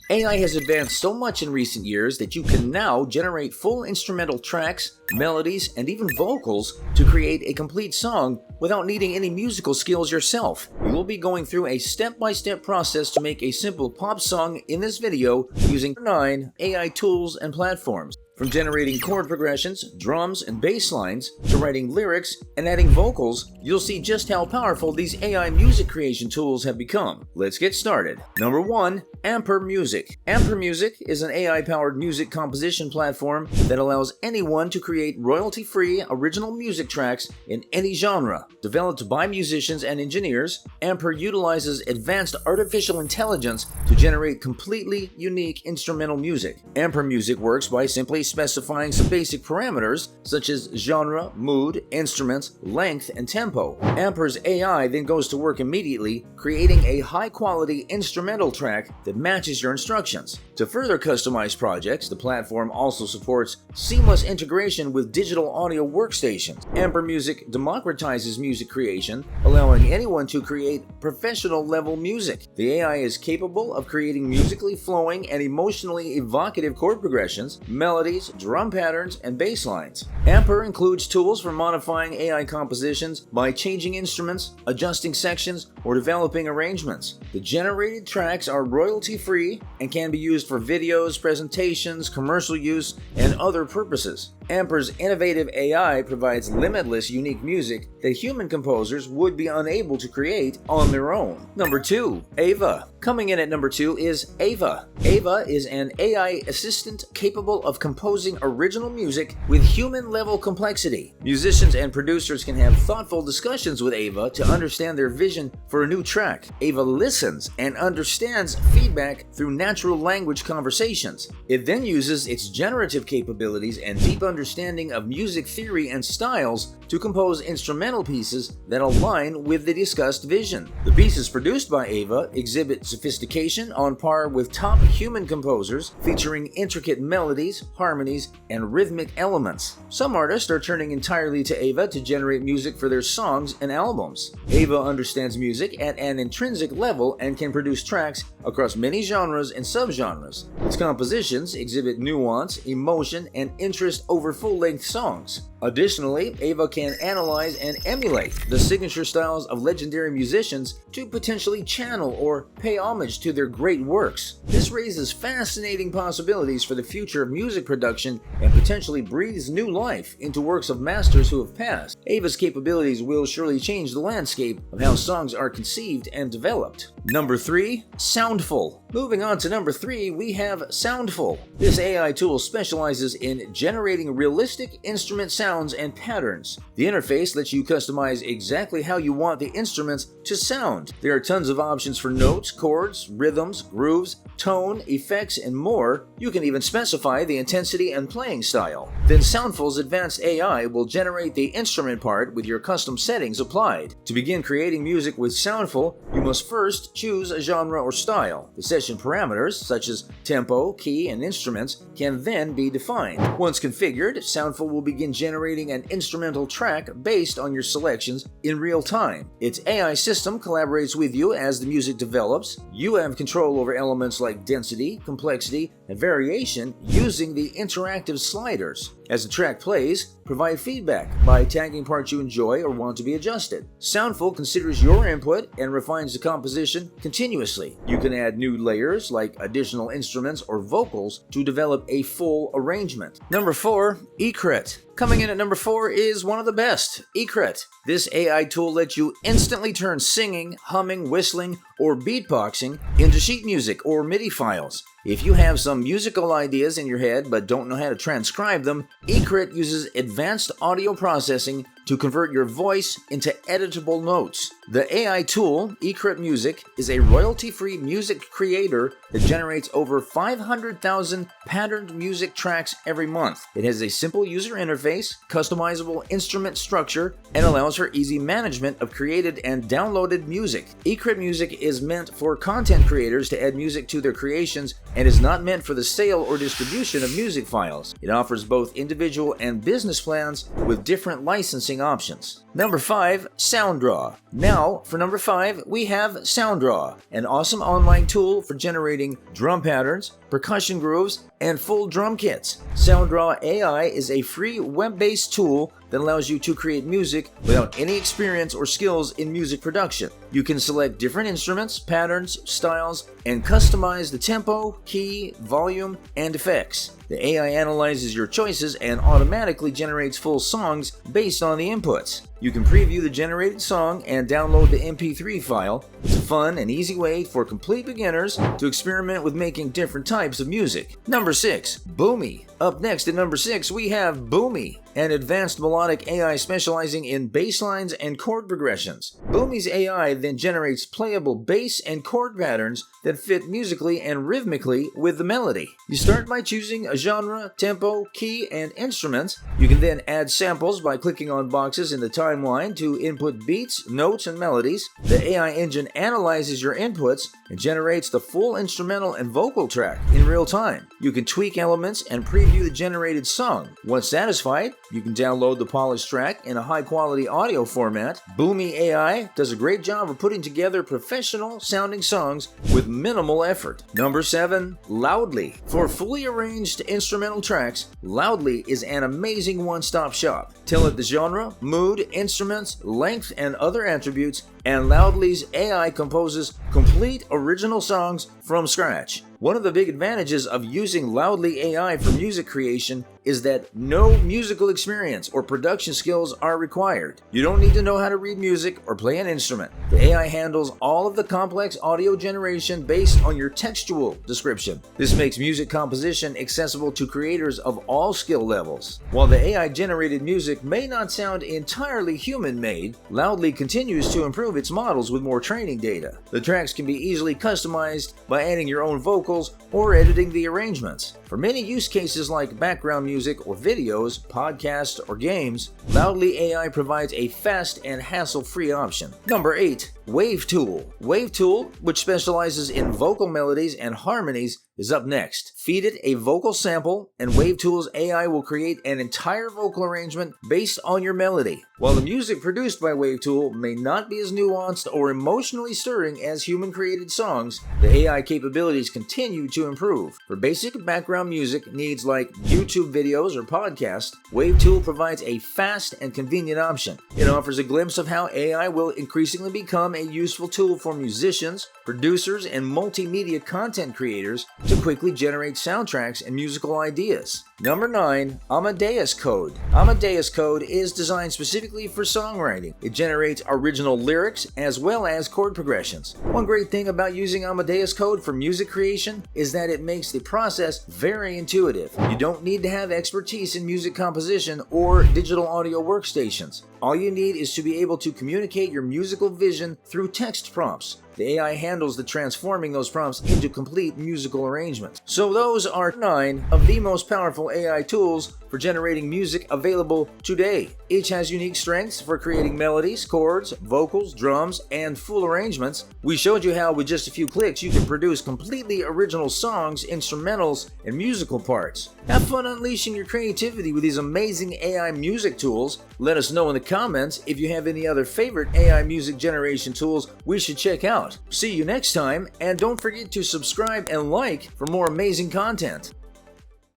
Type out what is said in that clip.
AI has advanced so much in recent years that you can now generate full instrumental tracks, melodies, and even vocals to create a complete song without needing any musical skills yourself. We will be going through a step-by-step process to make a simple pop song in this video using 9 AI tools and platforms. From generating chord progressions, drums, and bass lines, to writing lyrics and adding vocals, you'll see just how powerful these AI music creation tools have become. Let's get started. Number 1. Ampere Music. Ampere Music is an AI-powered music composition platform that allows anyone to create royalty-free original music tracks in any genre. Developed by musicians and engineers, Ampere utilizes advanced artificial intelligence to generate completely unique instrumental music. Ampere Music works by simply specifying some basic parameters such as genre, mood, instruments, length, and tempo. Ampere's AI then goes to work immediately, creating a high-quality instrumental track that matches your instructions. To further customize projects, the platform also supports seamless integration with digital audio workstations. Ampere Music democratizes music creation, allowing anyone to create professional-level music. The AI is capable of creating musically flowing and emotionally evocative chord progressions, melodies, drum patterns, and bass lines. Ampere includes tools for modifying AI compositions by changing instruments, adjusting sections, or developing arrangements. The generated tracks are royalty-free and can be used for videos, presentations, commercial use, and other purposes. Ampere's innovative AI provides limitless unique music that human composers would be unable to create on their own. Number 2. Ava. Coming in at number 2 is Ava. Ava is an AI assistant capable of composing original music with human-level complexity. Musicians and producers can have thoughtful discussions with Ava to understand their vision for a new track. Ava listens and understands feedback through natural language conversations. It then uses its generative capabilities and deep understanding of music theory and styles to compose instrumental pieces that align with the discussed vision. The pieces produced by Ava exhibit sophistication on par with top human composers, featuring intricate melodies, harmonies, and rhythmic elements. Some artists are turning entirely to Ava to generate music for their songs and albums. Ava understands music at an intrinsic level and can produce tracks across many genres and subgenres. Its compositions exhibit nuance, emotion, and interest over full-length songs. Additionally, Ava can analyze and emulate the signature styles of legendary musicians to potentially channel or pay homage to their great works. This raises fascinating possibilities for the future of music production and potentially breathes new life into works of masters who have passed. Ava's capabilities will surely change the landscape of how songs are conceived and developed. Number 3. Soundful. Moving on to number 3, we have Soundful. This AI tool specializes in generating realistic instrument sounds and patterns. The interface lets you customize exactly how you want the instruments to sound. There are tons of options for notes, chords, rhythms, grooves, tone, effects, and more. You can even specify the intensity and playing style. Then Soundful's advanced AI will generate the instrument part with your custom settings applied. To begin creating music with Soundful, you must first choose a genre or style. The session parameters, such as tempo, key, and instruments, can then be defined. Once configured, Soundful will begin generating an instrumental track based on your selections in real time. Its AI system collaborates with you as the music develops. You have control over elements like density, complexity, and variation using the interactive sliders. As the track plays, provide feedback by tagging parts you enjoy or want to be adjusted. Soundful considers your input and refines the composition continuously. You can add new layers like additional instruments or vocals to develop a full arrangement. Number 4, Ecrit. Coming in at number 4 is one of the best, Ecrit. This AI tool lets you instantly turn singing, humming, whistling, or beatboxing into sheet music or MIDI files. If you have some musical ideas in your head but don't know how to transcribe them, Ecrit uses advanced audio processing to convert your voice into editable notes. The AI tool, Ecrit Music, is a royalty-free music creator that generates over 500,000 patterned music tracks every month. It has a simple user interface, customizable instrument structure, and allows for easy management of created and downloaded music. Ecrit Music is meant for content creators to add music to their creations and is not meant for the sale or distribution of music files. It offers both individual and business plans with different licensing processing options. Number 5. Sounddraw. Now, for number 5, we have Sounddraw, an awesome online tool for generating drum patterns, percussion grooves, and full drum kits. Sounddraw AI is a free web-based tool that allows you to create music without any experience or skills in music production. You can select different instruments, patterns, styles, and customize the tempo, key, volume, and effects. The AI analyzes your choices and automatically generates full songs based on the inputs. You can preview the generated song and download the MP3 file. It's a fun and easy way for complete beginners to experiment with making different types of music. Number 6. Boomy. Up next at number 6, we have Boomy, an advanced melodic AI specializing in basslines and chord progressions. Boomy's AI then generates playable bass and chord patterns that fit musically and rhythmically with the melody. You start by choosing a genre, tempo, key, and instruments. You can then add samples by clicking on boxes in the timeline to input beats, notes, and melodies. The AI engine analyzes your inputs and generates the full instrumental and vocal track in real time. You can tweak elements and preview the generated song. Once satisfied, you can download the polished track in a high-quality audio format. Boomy AI does a great job of putting together professional-sounding songs with minimal effort. Number 7. Loudly. For fully arranged instrumental tracks, Loudly is an amazing one-stop shop. Tell it the genre, mood, instruments, length, and other attributes, and Loudly's AI composes complete original songs from scratch. One of the big advantages of using Loudly AI for music creation is that no musical experience or production skills are required. You don't need to know how to read music or play an instrument. The AI handles all of the complex audio generation based on your textual description. This makes music composition accessible to creators of all skill levels. While the AI-generated music may not sound entirely human-made, Loudly continues to improve its models with more training data. The tracks can be easily customized by adding your own vocals or editing the arrangements. For many use cases like background music or videos, podcasts, or games, Loudly AI provides a fast and hassle-free option. Number 8. WaveTool. WaveTool, which specializes in vocal melodies and harmonies, is up next. Feed it a vocal sample, and WaveTool's AI will create an entire vocal arrangement based on your melody. While the music produced by WaveTool may not be as nuanced or emotionally stirring as human-created songs, the AI capabilities continue to improve. For basic background music needs like YouTube videos or podcasts, WaveTool provides a fast and convenient option. It offers a glimpse of how AI will increasingly become a useful tool for musicians, producers, and multimedia content creators to quickly generate soundtracks and musical ideas. Number 9. Amadeus Code. Amadeus Code is designed specifically for songwriting. It generates original lyrics as well as chord progressions. One great thing about using Amadeus Code for music creation is that it makes the process very intuitive. You don't need to have expertise in music composition or digital audio workstations. All you need is to be able to communicate your musical vision through text prompts. The AI handles the transforming those prompts into complete musical arrangements. So those are 9 of the most powerful AI tools for generating music available today. Each has unique strengths for creating melodies, chords, vocals, drums, and full arrangements. We showed you how with just a few clicks you can produce completely original songs, instrumentals, and musical parts. Have fun unleashing your creativity with these amazing AI music tools. Let us know in the comments if you have any other favorite AI music generation tools we should check out. See you next time, and don't forget to subscribe and like for more amazing content.